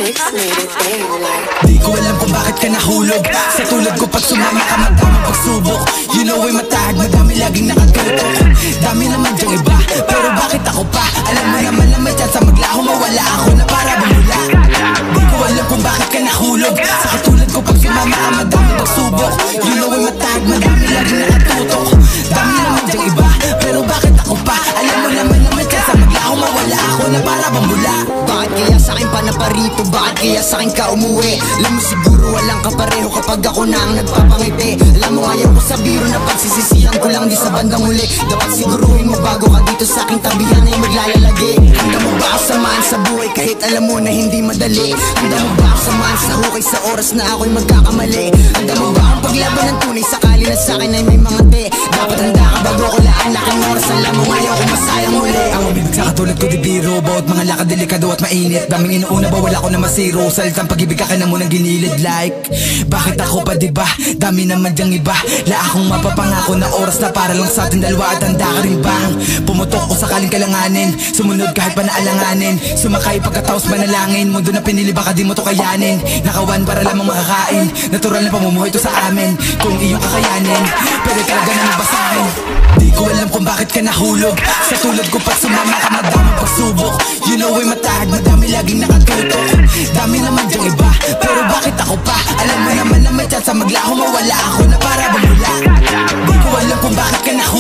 Di ko alam kung bakit ka nahulog. Sa tulad ko pag sumama ka madaming pagsubok. You know ay matahag, madami laging nakatutok. Dami naman dyang iba, pero bakit ako pa? Alam mo naman na may chance maglaho, mawala ako na para bumula. Di ko alam kung bakit ka nahulog. Sa katulad ko pag sumama ka madaming pagsubok. You know ay matahag, madami laging nakatutok. Dami naman dyang iba, pero bakit ako pa? Alam mo naman na may chance maglaho, mawala ako na para bumula. Bakit kaya sa'kin pa na parito? Bakit kaya sa'kin ka umuwi? Alam mo siguro walang kapareho kapag ako na ang nagpapangiti. Alam mo ayaw ko sa biro na pagsisisihan ko lang di sa bandang huli. Dapat siguruhin mo bago ka dito sa aking tabihan ay maglalagi. Handa mo ba ako samahan sa buhay kahit alam mo na hindi madali? Handa mo ba ako samahan sa hukay sa oras na ako'y magkakamali? Handa mo ba akong paglaban ng tunay sakali na sa'kin ay may mga te? Dapat handa ka bago ko laan laking oras. Alam mo ayaw ko masayang muli. Ang umibig sa katulad ko di biro. Bawat mga lakad delikado at mainit. Daming inuuna ba wala ko na masiro. Salitang pag-ibig ka na munang ginilid like. Bakit ako pa diba? Dami naman dyang iba. La akong mapapangako na oras na para lang sa ating dalawa. At handa ka rin bang pumutok o sakaling kalanganin? Sumunod kahit pa naalanganin. Sumakay pagkatapos manalangin. Mundo na pinili baka di mo to kayanin. Nakawan para lamang makakain. Natural na pamumuhay to sa amin. Kung iyong kakayanin, pwede talaga na mabasahin. Di ko alam kung bakit ka nahulog. Sa tulad ko pag sumama ka madaming pagsubok. You know ay matahag, madami laging nakatutok. Dami naman dyang iba, pero bakit ako pa? Alam mo naman na may chance maglaho, mawala ako na para bumula. Di ko alam kung bakit ka nahulog.